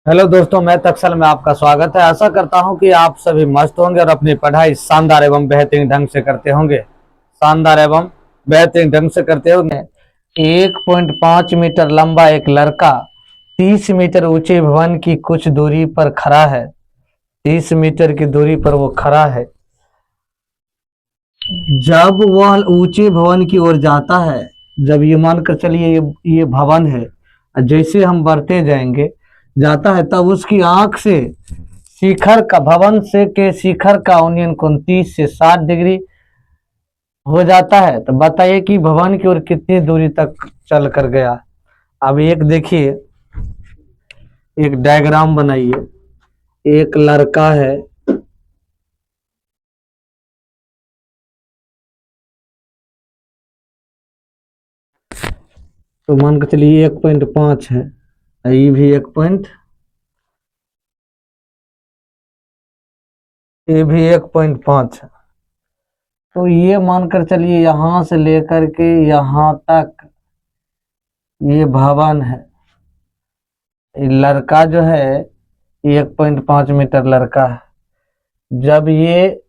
Hello दोस्तों, मैं तक्षल में आपका स्वागत है। आशा करता हूं कि आप सभी मस्त होंगे और अपनी पढ़ाई शानदार एवं बेहतरीन ढंग से करते होंगे। शानदार एवं बेहतरीन ढंग से करते होंगे। 1.5 मीटर लंबा एक लड़का 30 मीटर ऊंचे भवन की कुछ दूरी पर खड़ा है। 30 मीटर की दूरी पर वो खड़ा है। जब वह ऊंचे भवन की ओर जाता है, जब ये मानकर चलिए ये भवन है, जैसे हम बढ़ते जाएंगे जाता है, तब उसकी आंख से शिखर का भवन से के शिखर का उन्नयन कोण 30 से 60 डिग्री हो जाता है। तो बताइए कि भवन की ओर कितनी दूरी तक चल कर गया। अब एक देखिए, एक डायग्राम बनाइए। एक लड़का है, तो मान के चलिए 1.5 है, ये भी 1 पॉइंट, ये भी 1.5 है। तो ये मानकर चलिए यहां से लेकर के यहां तक ये भवन है। ये लड़का जो है, ये 1.5 मीटर लड़का है। जब ये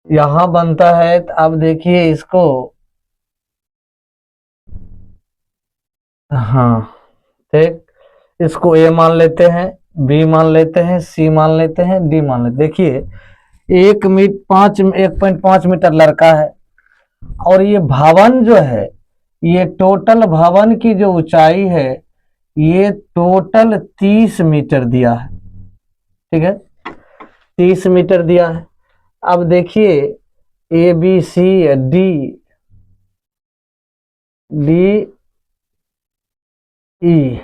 यहां बनता है, तो अब देखिए इसको, हाँ ठीक, इसको ए मान लेते हैं, बी मान लेते हैं, सी मान लेते हैं, डी मान लेते हैं। देखिए 1.5 मीटर लड़का है, और ये भवन जो है, ये टोटल भवन की जो ऊंचाई है, ये टोटल 30 मीटर दिया है। ठीक है, 30 मीटर दिया है। अब देखिए A B C D, D E,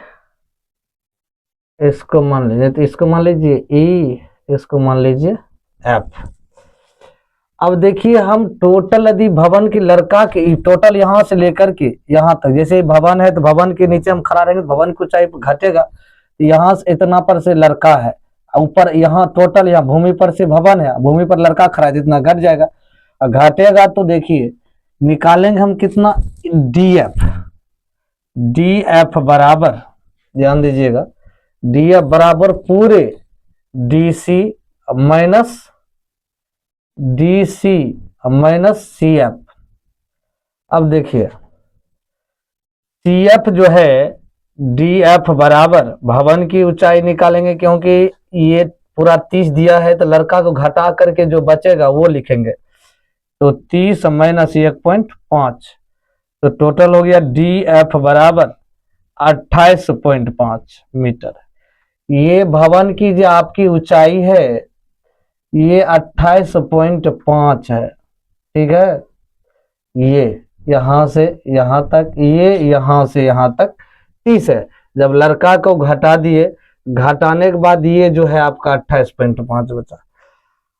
इसको मान लीजिए, तो इसको मान लीजिए ई, इसको मान लीजिए एफ। अब देखिए हम टोटल यदि भवन की लड़का की टोटल यहां से लेकर के यहां तक, जैसे भवन है तो भवन के नीचे हम खड़ा रहेंगे तो भवन की ऊंचाई घटेगा, तो यहां से इतना पर से लड़का है, ऊपर यहाँ टोटल यहाँ भूमि पर से भवन है, भूमि पर लड़का खड़ा है, जितना घट जाएगा। और घटेगा तो देखिए निकालेंगे हम कितना, डी एफ। डी एफ बराबर, ध्यान दीजिएगा, डी एफ बराबर पूरे D C minus D C minus C F. अब देखिए सी एफ जो है, डी एफ बराबर भवन की ऊंचाई निकालेंगे, क्योंकि ये पूरा 30 दिया है, तो लड़का को घटा करके जो बचेगा वो लिखेंगे। तो 30 माइनस 1.5, तो टोटल हो गया डी एफ बराबर 28.5 मीटर। ये भवन की जो आपकी ऊंचाई है, ये 28.5 है। ठीक है, ये यहां से यहां तक, ये यहां से यहां तक 30 है। जब लड़का को घटा दिए, घटाने के बाद ये जो है आपका 28.5 बचा।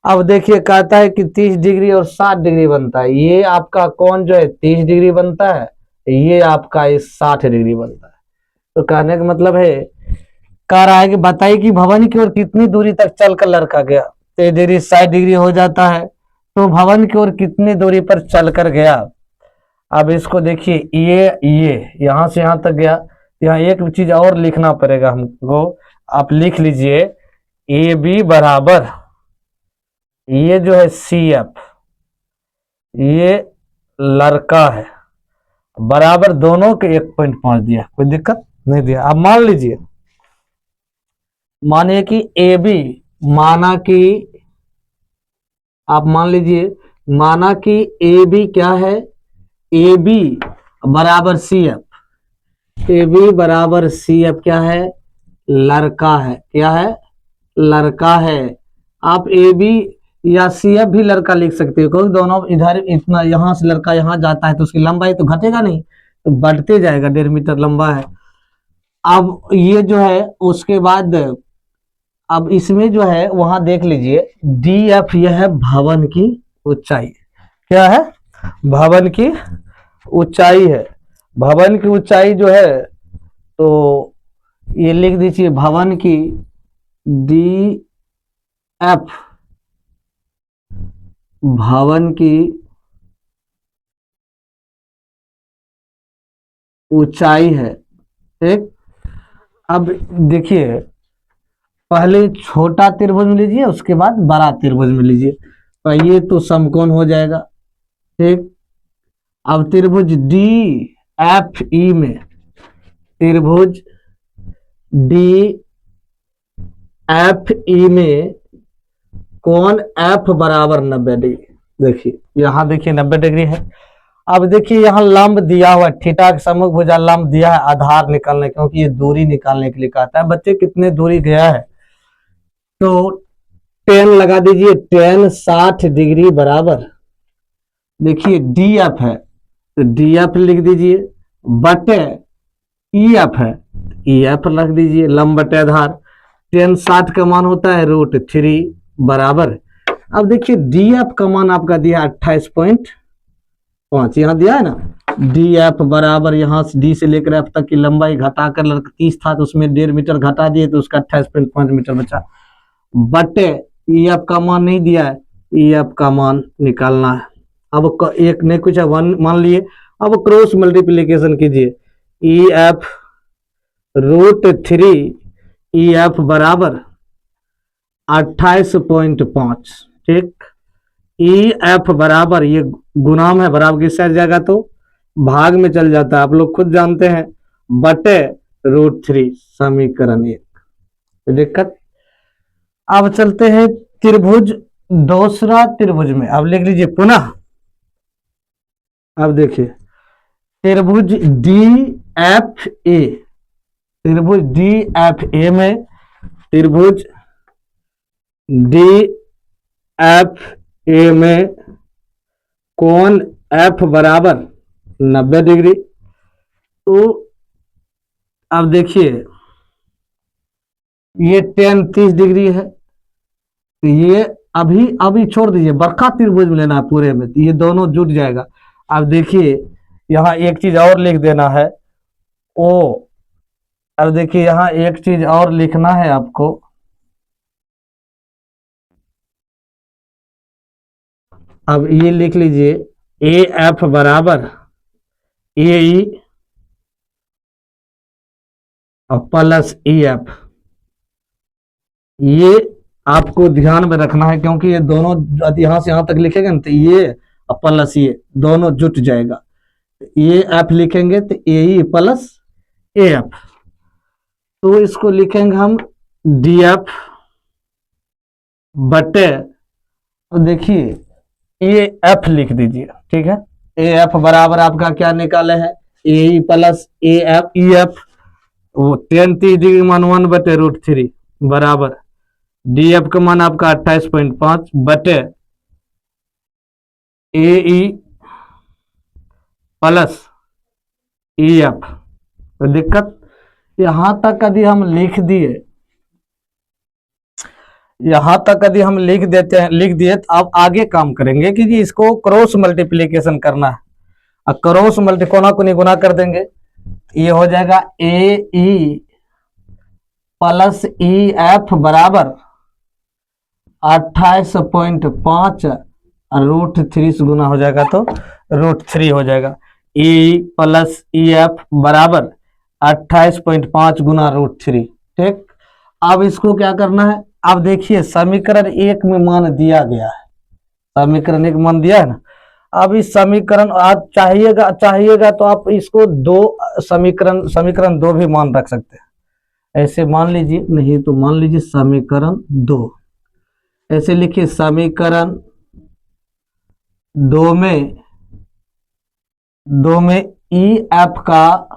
अब देखिए कहता है कि 30 डिग्री और 60 डिग्री बनता है। ये आपका कौन जो है 30 डिग्री बनता है, ये आपका इस 60 डिग्री बनता है। तो कहने का मतलब है, कह रहा है कि बताइए कि भवन की ओर कितनी दूरी तक चलकर लड़का गया। 30 डिग्री 60 डिग्री हो जाता है, तो भवन की ओर कितनी दूरी पर चलकर गया। अब इसको देखिए, ये यहां से यहां तक गया। यहाँ एक चीज और लिखना पड़ेगा हमको, आप लिख लीजिए, ए बी बराबर, ये जो है सी एफ, ये लड़का है, बराबर दोनों के 1.5 दिया, कोई दिक्कत नहीं दिया। अब मान लीजिए, मानिए कि ए बी, माना कि आप मान लीजिए, माना कि ए बी क्या है, ए बी बराबर सी एफ। ए बी बराबर सी एफ क्या है, लड़का है। क्या है, लड़का है। आप ए बी या सी एफ भी लड़का लिख सकते हो, क्योंकि दोनों इधर इतना, यहां से लड़का यहां जाता है तो उसकी लंबाई तो घटेगा नहीं, तो बढ़ते जाएगा, 1.5 मीटर लंबा है। अब ये जो है उसके बाद, अब इसमें जो है वहां देख लीजिए, डी एफ यह है भवन की ऊंचाई। क्या है, भवन की ऊंचाई है। भवन की ऊंचाई जो है, तो ये लिख दीजिए भवन की डी एफ, भवन की ऊंचाई है। ठीक, अब देखिए पहले छोटा त्रिभुज में लीजिए, उसके बाद बड़ा त्रिभुज में लीजिए, तो ये तो समकोण हो जाएगा। ठीक, अब त्रिभुज डी एफ ई में, त्रिभुज डी एफ ई में कोण एफ बराबर 90 डिग्री। देखिए यहां देखिए 90 डिग्री है। अब देखिए यहाँ लंब दिया हुआ, थीटा के सम्मुख भुजा लंब दिया है आधार निकालने, क्योंकि ये दूरी निकालने के लिए कहता है। बच्चे कितने दूरी गया है, तो 10 लगा दीजिए, 10 60 डिग्री बराबर, देखिए डी एफ है तो डी एफ लिख दीजिए, बटे ई एफ है ई एफ रख दीजिए, लंब बटे आधार। 10 60 का मान होता है √3 बराबर। अब देखिए डी एफ का मान आपका दिया 28.5, यहाँ दिया है ना, डी एफ बराबर, यहाँ से डी से लेकर एफ तक की लंबाई घटाकर 30 था तो उसमें 1.5 मीटर घटा दिए तो उसका 28.5 मीटर बचा, बटे ई एफ का मान नहीं दिया है, ई एफ का मान निकालना है। अब एक ने कुछ वन मान लिए, अब क्रॉस मल्टीप्लीकेशन कीजिए, ई एफ √3 ई एफ बराबर 28.5। ठीक, ई एफ बराबर, ये गुणाम है, बराबर किससे हट जाएगा तो भाग में चल जाता है, आप लोग खुद जानते हैं, बटे √3, समीकरण 1। दिक्कत। अब चलते हैं त्रिभुज, दूसरा त्रिभुज में, अब लिख लीजिए पुनः। अब देखिए त्रिभुज डी एफ ए, त्रिभुज डी एफ ए में, त्रिभुज डी एफ ए में कोण एफ बराबर 90 डिग्री। तो अब देखिए ये 10 30 डिग्री है, तो ये अभी छोड़ दीजिए, बरखा त्रिभुज में लेना है पूरे में, तो ये दोनों जुट जाएगा। अब देखिए यहाँ एक चीज और लिख देना है ओ, अब देखिए यहाँ एक चीज और लिखना है आपको, अब ये लिख लीजिए ए एफ बराबर ए ई प्लस ई एफ। ये आपको ध्यान में रखना है, क्योंकि ये दोनों यहां से यहां तक लिखेंगे ना, तो ये प्लस ये दोनों जुट जाएगा, ये एफ लिखेंगे तो ए ई प्लस ए एफ, तो इसको लिखेंगे हम डी एफ बटे, तो देखिए ए एफ लिख दीजिए। ठीक है, ए एफ बराबर आपका क्या निकाले है, A E plus A F E F, वो 10 30 डिग्री मान 1 बटे √3 बराबर, डी एफ का मान आपका 28.5 बटे ए ई प्लस ई एफ। तो दिक्कत यहां तक यदि हम लिख दिए, यहां तक यदि हम लिख देते हैं, लिख दिए, तो अब आगे काम करेंगे कि जी इसको क्रॉस मल्टीप्लीकेशन करना है। अब क्रॉस मल्टी कोना कोनी गुना कर देंगे, ये हो जाएगा ए ई प्लस ई एफ बराबर 28.5 √3 से गुना हो जाएगा तो √3 हो जाएगा, ई प्लस ई एफ बराबर 28.5 गुना √3। ठीक, अब इसको क्या करना है, अब देखिए समीकरण 1 में मान दिया गया है, समीकरण 1 मान दिया है ना, अब इस समीकरण आप चाहिएगा तो आप इसको समीकरण 2 भी मान रख सकते हैं, ऐसे मान लीजिए, नहीं तो मान लीजिए समीकरण 2, ऐसे लिखिए समीकरण 2 में ई एफ का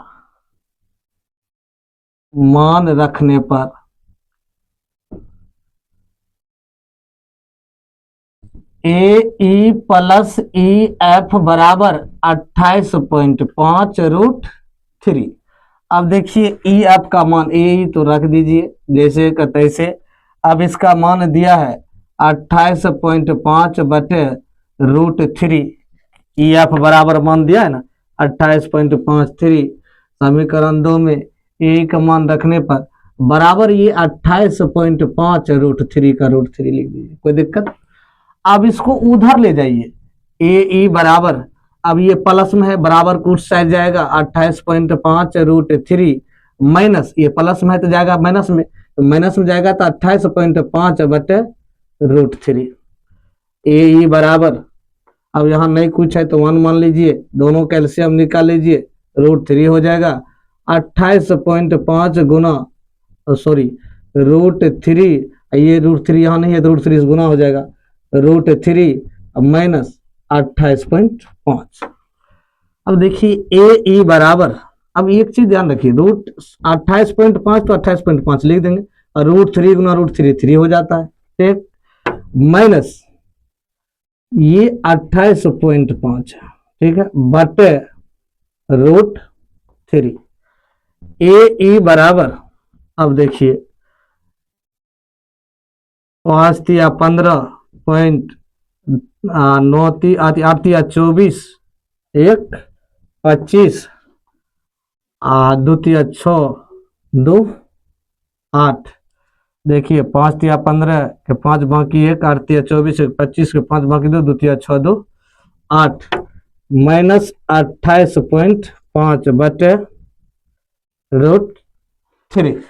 मान रखने पर ए ई प्लस ई एफ बराबर 28.5 √3। अब देखिए ई एफ का मान, ए तो रख दीजिए जैसे का तैसे, अब इसका मान दिया है 28.5 बटे √3, ई एफ बराबर मान दिया है ना 28.53, समीकरण 2 में ए का मान रखने पर बराबर ये 28.5 √3 का √3 लिख दीजिए, कोई दिक्कत। अब इसको उधर ले जाइए, ए ई बराबर अब ये प्लस में है, बराबर को उस साइड जाएगा 28.5 रूट 3 माइनस, ये प्लस में है तो जाएगा माइनस में, तो माइनस में जाएगा तो 28.5 बटे रूट 3 ए बराबर, अब यहाँ नहीं कुछ है तो 1 मान लीजिए, दोनों कैल्शियम निकाल लीजिए, रूट 3 हो जाएगा 28.5 गुना, सॉरी रूट 3, ये रूट 3 यहाँ नहीं है तो रूट 3 गुना हो जाएगा, रूट 3 माइनस 28.5। अब देखिए ए बराबर, अब एक चीज ध्यान रखिए, रूट 28.5 तो 28.5 लिख देंगे, और रूट 3 गुना रूट 3 3 हो जाता है, ठीक, माइनस ये 28.5 है, ठीक है, बटे रूट 3 ए बराबर, अब देखिए 5 या 15.9 8 या 24 1 25 2 या 6 2 8, देखिए 5 या 15 के 5 बाकी 1 8 या 24 25 के 5 बाकी 2 2 या 6 2 8 माइनस 28.5 बटे रूट 3।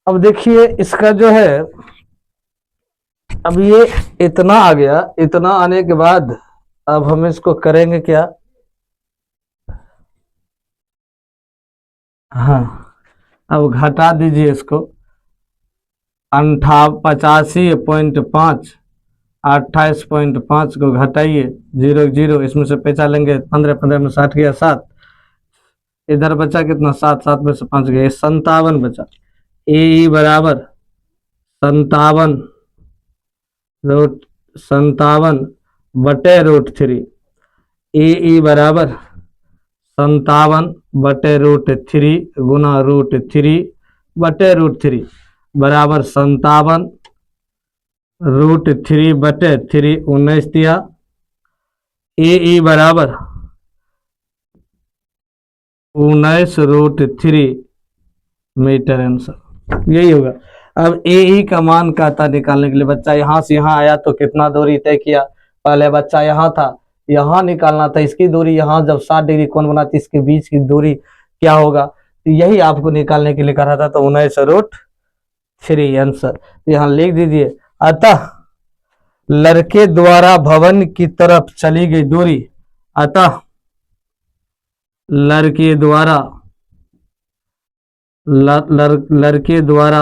अब देखिए इसका जो है, अब ये इतना आ गया, इतना आने के बाद अब हम इसको करेंगे क्या, हाँ अब घटा दीजिए इसको, 85.5 28.5 को घटाइए, 0 0 इसमें से पैसा लेंगे, 15 15 में 60 गया 7, इधर बचा कितना 7 7 में से 5 गया 57 बचा, ए बराबर 57 रूट 57 बटे रूट 3, ए बराबर 57 बटे रूट 3 गुना रूट 3 बटे रूट 3 बराबर 57 रूट 3 बटे 3 19 दिया, ए बराबर 19 रूट 3 मीटर आंसर, यही होगा। अब ए का मान कहता निकालने के लिए, बच्चा यहाँ से यहाँ आया तो कितना दूरी तय किया, पहले बच्चा यहाँ था, यहाँ निकालना था इसकी दूरी, यहाँ जब 60 डिग्री कोण बनाती इसके बीच की दूरी क्या होगा, तो यही आपको निकालने के लिए कहा था, तो 19 रूट 3 आंसर यहाँ लिख दीजिए। अतः लड़के द्वारा भवन की तरफ चली गई दूरी, अतः लड़के द्वारा लड़के द्वारा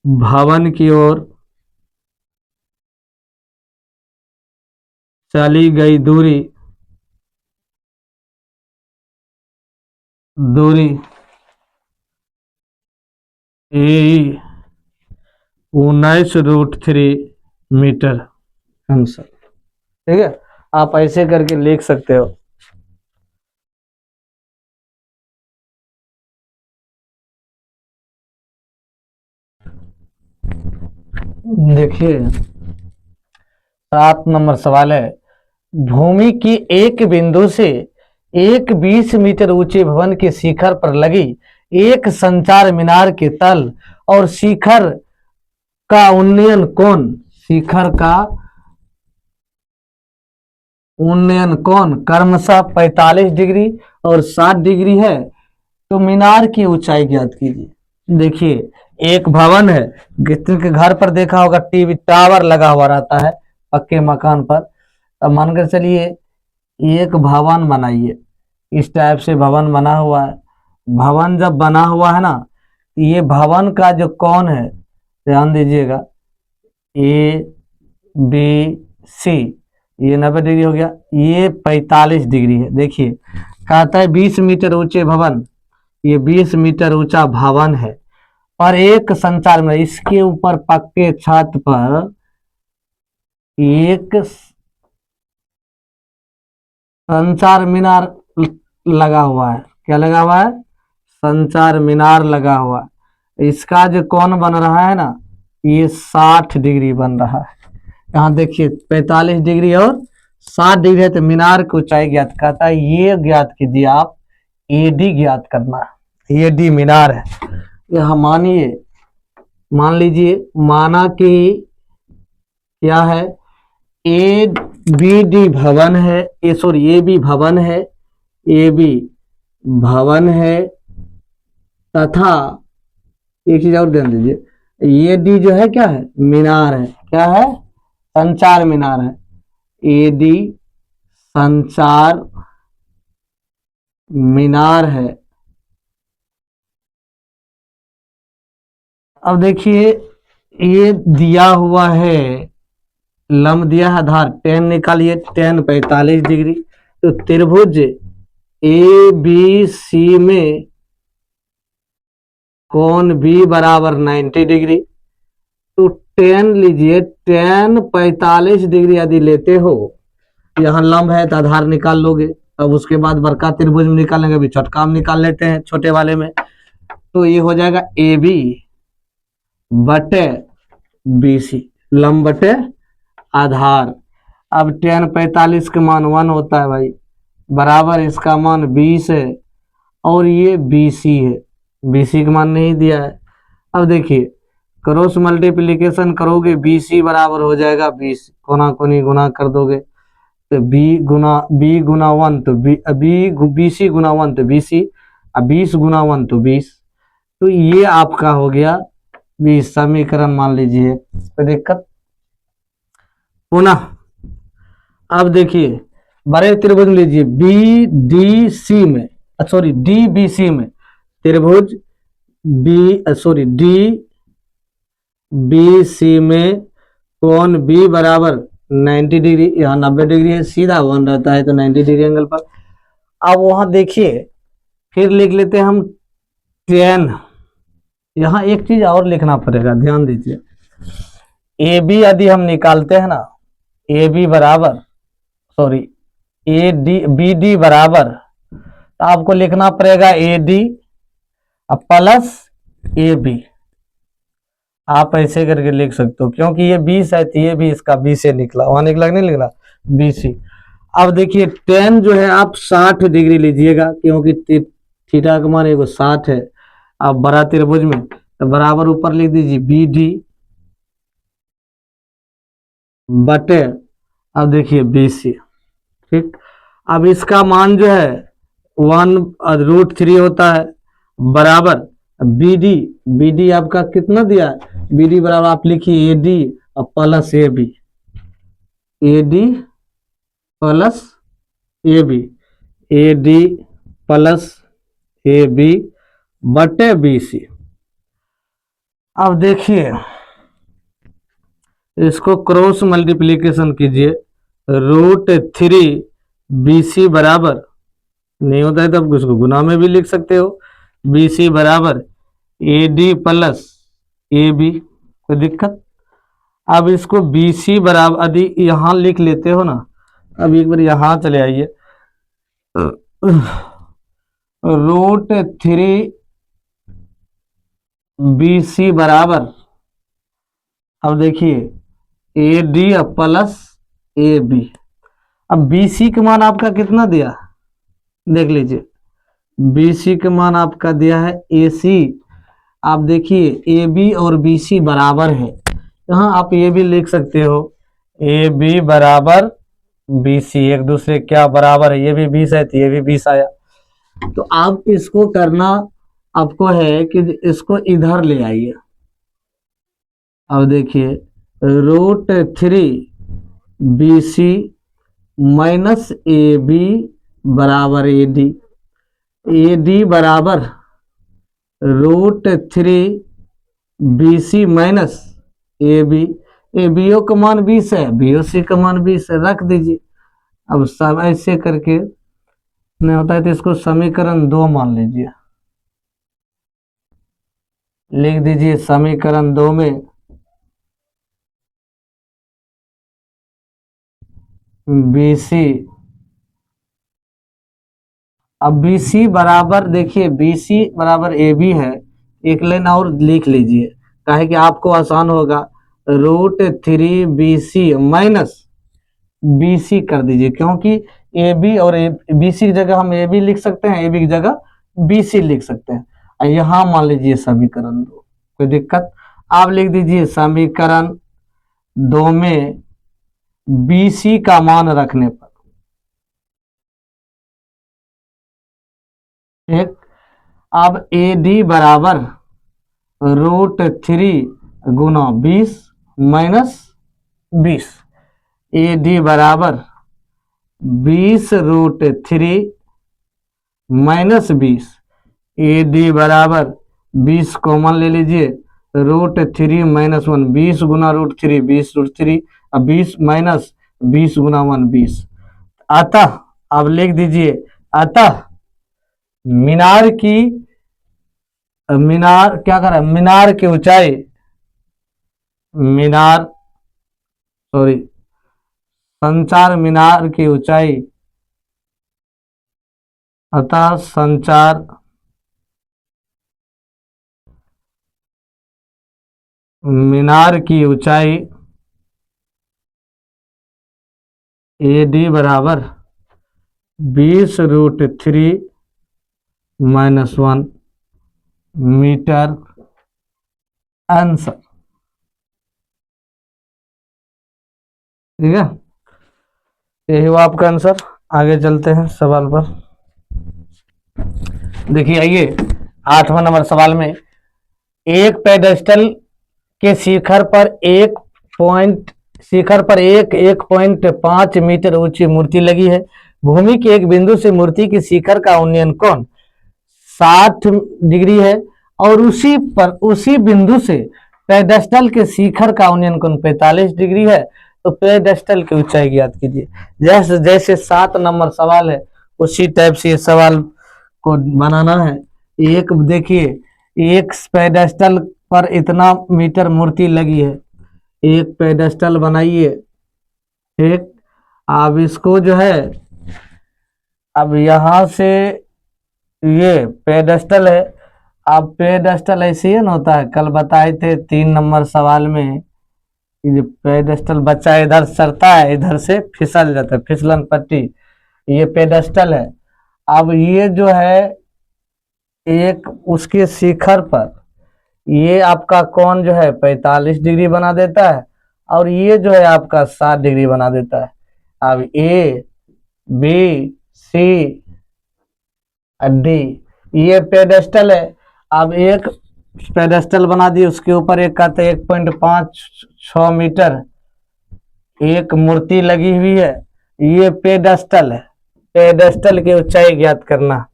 भवन की ओर चली गई दूरी 19 रूट 3 मीटर आंसर, ठीक है, आप ऐसे करके लिख सकते हो। देखिए 7 नंबर सवाल है, भूमि की एक बिंदु से एक 20 मीटर ऊंचे भवन के शिखर पर लगी एक संचार मीनार के तल और शिखर का उन्नयन कोण, शिखर का उन्नयन कोण क्रमशः 45 डिग्री और 60 डिग्री है, तो मीनार की ऊंचाई ज्ञात कीजिए। देखिए एक भवन है, किसी के घर पर देखा होगा टीवी टावर लगा हुआ रहता है पक्के मकान पर, अब मानकर चलिए एक भवन बनाइए, इस टाइप से भवन बना हुआ है, भवन जब बना हुआ है ना, ये भवन का जो कोण है ध्यान दीजिएगा, ए बी सी, ये 90 डिग्री हो गया, ये 45 डिग्री है। देखिए कहता है 20 मीटर ऊंचे भवन, ये 20 मीटर ऊंचा भवन है और एक संचार में इसके ऊपर पक्के छत पर एक संचार मीनार लगा हुआ है, क्या लगा हुआ है, संचार मीनार लगा हुआ है, इसका जो कोण बन रहा है ना, ये 60 डिग्री बन रहा है। यहाँ देखिए 45 डिग्री और 60 डिग्री है, तो मीनार की ऊंचाई ज्ञात करता है, ये ज्ञात कीजिए आप, एडी ज्ञात करना है, एडी मीनार है। यह मानिए, मान लीजिए, माना कि क्या है, बी डी भवन है, ये सॉरी ए बी भवन है, ए बी भवन है तथा एक चीज और ध्यान दीजिए, ये डी जो है क्या है, मीनार है, क्या है, संचार मीनार है, ए डी संचार मीनार है। अब देखिए ये दिया हुआ है, लंब दिया है आधार, टेन निकालिए, टेन 45 डिग्री, तो त्रिभुज ए बी सी में कोण बी बराबर 90 डिग्री, तो टेन लीजिए, टेन 45 डिग्री यदि लेते हो, यहाँ लंब है तो आधार निकाल लोगे, अब उसके बाद बड़का त्रिभुज में निकालेंगे, अभी छोटका में निकाल लेते हैं, छोटे वाले में, तो ये हो जाएगा ए बी बटे बी सी, लंब बटे आधार। अब टेन 45 का मान 1 होता है भाई, बराबर इसका मान 20 है, और ये BC है, BC का मान नहीं दिया है। अब देखिए क्रॉस मल्टीप्लिकेशन करोगे, BC बराबर हो जाएगा 20, कोना कोनी गुना कर दोगे तो B गुना 1 तो BC गुना 1 तो BC, अब 20 गुना 1 तो 20, तो ये आपका हो गया 20 समीकरण मान लीजिए, कोई दिक्कत। पुनः अब देखिए बड़े त्रिभुज लीजिए, BDC में, सॉरी DBC में, त्रिभुज DBC में कोण B बराबर 90 डिग्री, यहाँ 90 डिग्री है, सीधा 1 रहता है तो 90 डिग्री एंगल पर। अब वहां देखिए फिर लिख लेते हैं हम 10, यहाँ एक चीज और लिखना पड़ेगा, ध्यान दीजिए, ए बी यदि हम निकालते हैं ना, ए बी बराबर सॉरी बी डी बराबर, तो आपको लिखना पड़ेगा A D plus A B, आप ऐसे करके लिख सकते हो, क्योंकि ये 20 है तो ये भी इसका 20 से निकला, वहां निकला नहीं लिखना BC। अब देखिए 10 जो है आप 60 डिग्री लीजिएगा, क्योंकि थीटा का मान एगो 60 है, आप बड़ा त्रिभुज में तो बराबर ऊपर लिख दीजिए BD बटे, अब देखिए BC, ठीक। अब इसका मान जो है 1√3 होता है, बराबर BD आपका कितना दिया है, BD बराबर आप लिखिए AD plus AB, AD plus AB, AD plus AB बटे BC। अब देखिए इसको क्रॉस मल्टीप्लिकेशन कीजिए, √3 BC बराबर नहीं होता है तो आप इसको गुना में भी लिख सकते हो, BC बराबर AD प्लस AB, कोई दिक्कत। अब इसको BC बराबर यदि यहां लिख लेते हो ना, अब एक बार यहां चले आइए, √3 BC बराबर, अब देखिए AD प्लस AB, अब BC का मान आपका कितना दिया, देख लीजिए, BC का मान आपका दिया है AC, आप देखिए AB और BC बराबर है, यहाँ आप ये भी लिख सकते हो AB बराबर BC, एक दूसरे क्या बराबर है, ये भी 20 है तो ये भी 20 आया। तो आप इसको करना आपको है कि इसको इधर ले आइए, अब देखिए √3 BC माइनस AB बराबर AD बराबर √3 BC माइनस AB, ABO का मान 20 है, BOC का मान 20 है, रख दीजिए। अब सब ऐसे करके नहीं होता है तो इसको समीकरण 2 मान लीजिए, लिख दीजिए समीकरण 2 में BC, अब BC बराबर देखिए BC बराबर AB है, एक लाइन और लिख लीजिए, काहे कि आपको आसान होगा, √3 BC माइनस BC कर दीजिए, क्योंकि AB और BC की जगह हम AB लिख सकते हैं, AB की जगह BC लिख सकते हैं, यहाँ मान लीजिए समीकरण 2, कोई दिक्कत। आप लिख दीजिए समीकरण 2 में BC का मान रखने पर। एक, अब AD बराबर √3 गुना 20 माइनस 20। AD बराबर 20√3 माइनस 20। AD बराबर 20 कॉमन ले लीजिए, √3 माइनस 1, 20 गुना √3 20√3, अब 20 माइनस 20 गुना 1 20। अतः अब लिख दीजिए, अतः मीनार की, मीनार क्या कर रहा है, मीनार की ऊंचाई, मीनार सॉरी संचार मीनार की ऊंचाई, अतः संचार मीनार की ऊंचाई AD बराबर 20√3 माइनस 1 मीटर। आंसर ठीक है, यही हुआ आपका आंसर। आगे चलते हैं सवाल पर। देखिए आइए 8वां नंबर सवाल में, एक पेडेस्टल के शिखर पर 1.5 मीटर ऊंची मूर्ति लगी है। भूमि के एक बिंदु से मूर्ति के शिखर का उन्नयन कोण 60 डिग्री है और उसी बिंदु से पेडेस्टल के शिखर का उन्नयन कोण 45 डिग्री है। तो पेडेस्टल की ऊंचाई ज्ञात कीजिए। जैसे जैसे 7 नंबर सवाल है उसी टाइप से ये सवाल को बनाना है। एक देखिए, एक पेडेस्टल पर इतना मीटर मूर्ति लगी है, एक पेडेस्टल बनाइए। ठीक, अब इसको जो है, अब यहां से ये पेडेस्टल है। अब पेडेस्टल ऐसे ही ना होता है, कल बताए थे 3 नंबर सवाल में, ये पेडेस्टल बच्चा इधर चढ़ता है, इधर से फिसल जाता है, फिसलन पट्टी, ये पेडेस्टल है। अब ये जो है एक उसके शिखर पर ये आपका कोण जो है 45 डिग्री बना देता है और ये जो है आपका 60 डिग्री बना देता है। अब A B C D ये पेडेस्टल है। अब एक पेडेस्टल बना दिए, उसके ऊपर एक कहते 1.56 मीटर एक मूर्ति लगी हुई है, ये पेडेस्टल है। पेडेस्टल की ऊंचाई ज्ञात करना।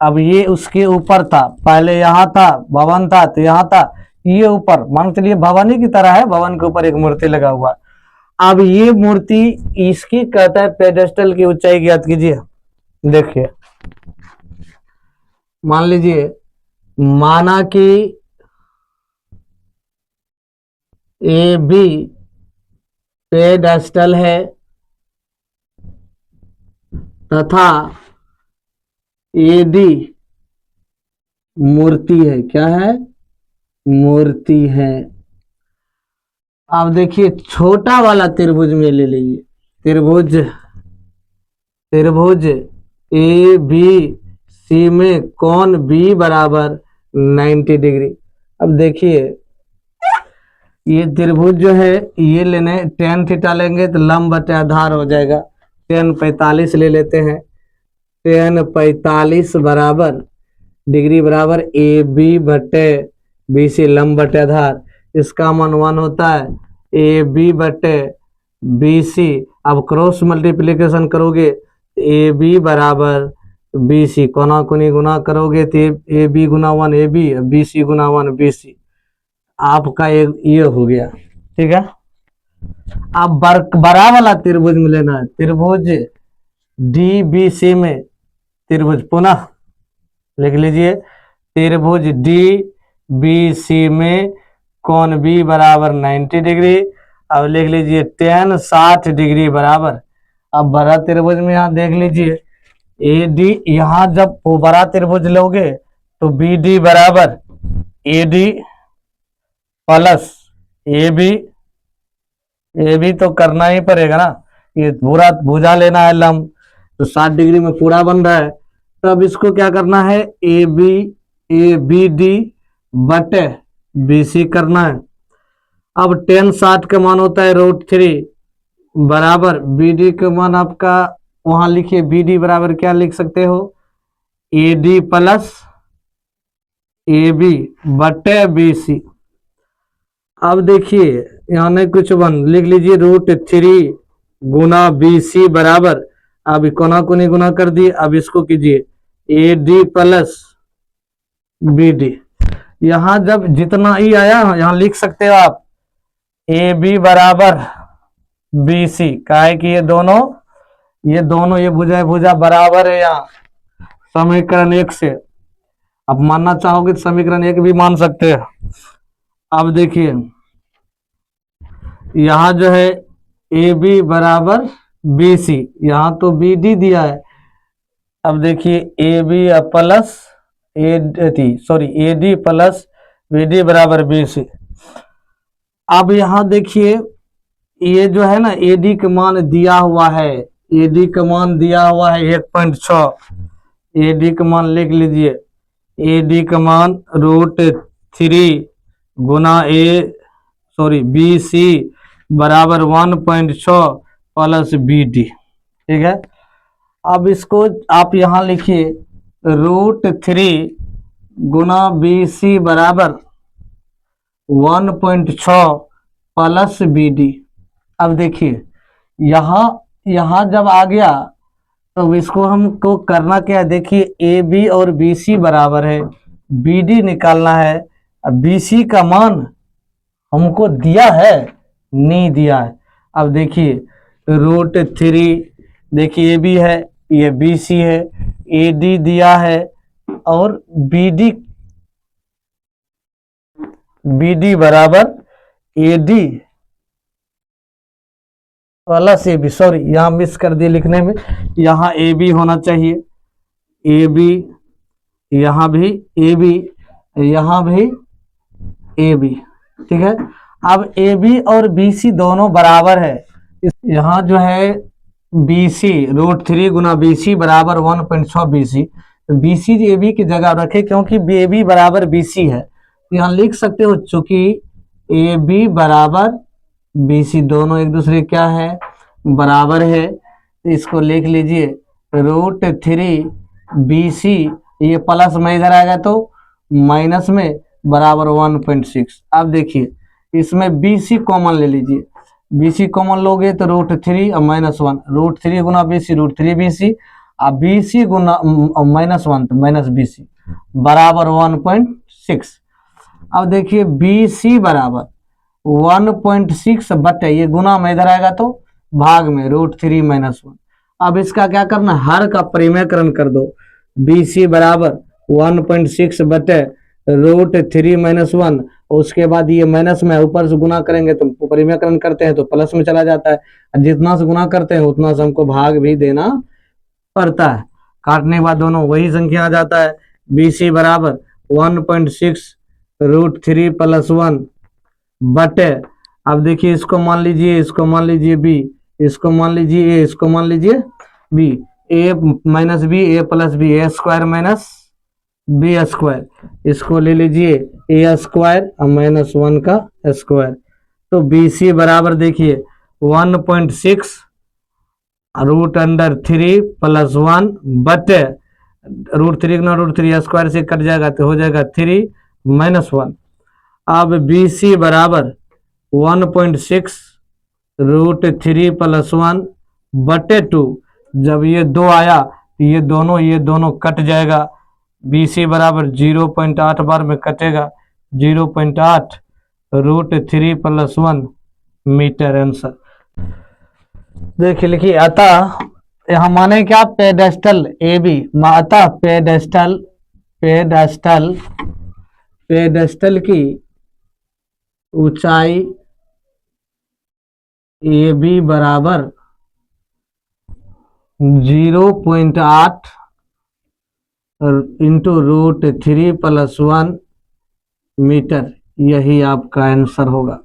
अब ये उसके ऊपर था, पहले यहाँ था भवन था, तो यहाँ था, ये ऊपर मान चलिए भवन ही की तरह है, भवन के ऊपर एक मूर्ति लगा हुआ। अब ये मूर्ति इसकी कहता है पेडेस्टल की ऊंचाई ज्ञात कीजिए। देखिए मान लीजिए, माना कि AB पेडेस्टल है तथा AD मूर्ति है। क्या है? मूर्ति है। अब देखिए छोटा वाला त्रिभुज में ले लीजिए, त्रिभुज ABC में कोण B बराबर 90 डिग्री। अब देखिए ये त्रिभुज जो है ये लेने tan थीटा लेंगे तो लंब बटे आधार हो जाएगा, tan 45 ले लेते हैं। tan 45 बराबर डिग्री बराबर AB बटे BC लंब बटे आधार, इसका मान 1 होता है। AB बटे BC, अब क्रॉस मल्टीप्लिकेशन करोगे AB बराबर BC, कोना कोनी गुना करोगे तो AB गुना 1 AB, BC गुना 1 BC, आपका ये हो गया। ठीक है, अब बड़ा वाला त्रिभुज में लेना है, त्रिभुज DBC में, त्रिभुज पुनः लिख लीजिए, त्रिभुज DBC में कोण B बराबर 90 डिग्री। अब लिख लीजिए tan 60 डिग्री बराबर, अब बड़ा त्रिभुज में यहाँ देख लीजिए AD, यहाँ जब वो बड़ा त्रिभुज लोगे तो BD बराबर AD प्लस AB तो करना ही पड़ेगा ना, ये पूरा भुजा लेना है लंब, तो 60 डिग्री में पूरा बन रहा है। तब इसको क्या करना है, ABD बटे BC करना है। अब tan 60 का मान होता है √3, बराबर बी डी का मान आपका वहां लिखिए, बी डी बराबर क्या लिख सकते हो, A D plus A B बटे बी सी। अब देखिए यहाँ नहीं कुछ बन, लिख लीजिए √3 गुना बी सी बराबर, अब कोना कोनी गुना कर दिए, अब इसको कीजिए A D plus B D. यहाँ जब जितना ई आया यहाँ लिख सकते हो आप ए बी बराबर बी सी, का है कि ये दोनों ये भुजा भुजा बराबर है यहाँ समीकरण 1 से। अब मानना चाहोगे तो समीकरण 1 भी मान सकते हैं। अब देखिए यहाँ जो है ए बी बराबर बी सी, यहाँ तो बी डी दिया है। अब देखिए A B plus A D plus B D बराबर बी सी। अब यहाँ देखिए ये जो है ना ए डी का मान दिया हुआ है, ए डी का मान दिया हुआ है 1.6, ए डी का मान लिख लीजिए, ए डी का मान √3 गुना बी सी बराबर 1.6 प्लस बी डी, ठीक है। अब इसको आप यहाँ लिखिए √3 गुना बी सी बराबर 1.6 प्लस बी डी। अब देखिए यहाँ जब आ गया तो इसको हमको करना क्या है, देखिए ए बी और बी सी बराबर है, बी डी निकालना है। अब बी सी का मान हमको दिया है, नहीं दिया है। अब देखिए √3, देखिए ए बी है, ये बी सी है, ए डी दिया है और बी डी बराबर A D plus A B, sorry यहाँ मिस कर दिए लिखने में, यहाँ ए बी होना चाहिए, ए बी, यहाँ भी ए बी, यहाँ भी ए बी, ठीक है। अब ए बी और बी सी दोनों बराबर है, यहाँ जो है बी सी √3 गुना बी सी बराबर 1.6 B C, B C A B की जगह रखे क्योंकि ए बी बराबर बी सी है, यहाँ लिख सकते हो चूंकि ए बी बराबर बी सी दोनों एक दूसरे क्या है, बराबर है, तो इसको लिख लीजिए √3 बी सी, ये प्लस में इधर आएगा तो माइनस में बराबर 1.6। अब देखिए इसमें बी सी कॉमन ले लीजिए, बी सी कॉमन लोगे तो √3 और -1, √3 गुना बी सी √3 बी सी, अब बी सी गुना -1 तो माइनस बी सी बराबर 1.6। अब देखिए बी सी बराबर 1.6 बटे, ये गुना में इधर आएगा तो भाग में √3 -1। अब इसका क्या करना, हर का परिमेयकरण कर दो, बी सी बराबर 1.6 बटे √3 -1, उसके बाद ये माइनस में ऊपर से गुना करेंगे तो परिमेयकरण करते हैं तो प्लस में चला जाता है, जितना से गुना करते हैं उतना से हमको भाग भी देना पड़ता है, काटने के बाद दोनों वही संख्या आ जाता है। बी सी बराबर 1.6 √3 + 1 बटे, अब देखिए इसको मान लीजिए, इसको मान लीजिए बी, इसको मान लीजिए ए, इसको मान लीजिए बी, ए माइनस बी, ए प्लस बी, ए स्क्वायर माइनस बी स्क्वायर, इसको ले लीजिए ए स्क्वायर और -1 का स्क्वायर, तो बी सी बराबर देखिए 1.6 √3 + 1 बटे √3 गुना √3 स्क्वायर से कट जाएगा तो हो जाएगा 3 -1। अब बी सी बराबर 1.6 √3 + 1 बटे 2, जब ये 2 आया तो ये दोनों कट जाएगा, बी सी बराबर 0.8 बार में कटेगा, 0.8 √3 + 1 मीटर आंसर। देखिए लिखिए, अतः यहाँ माने क्या, पेडेस्टल ए बी, अतः पेडेस्टल की ऊंचाई ए बी बराबर 0.8 इंटू √3 + 1 मीटर, यही आपका आंसर होगा।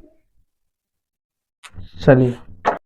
चलिए।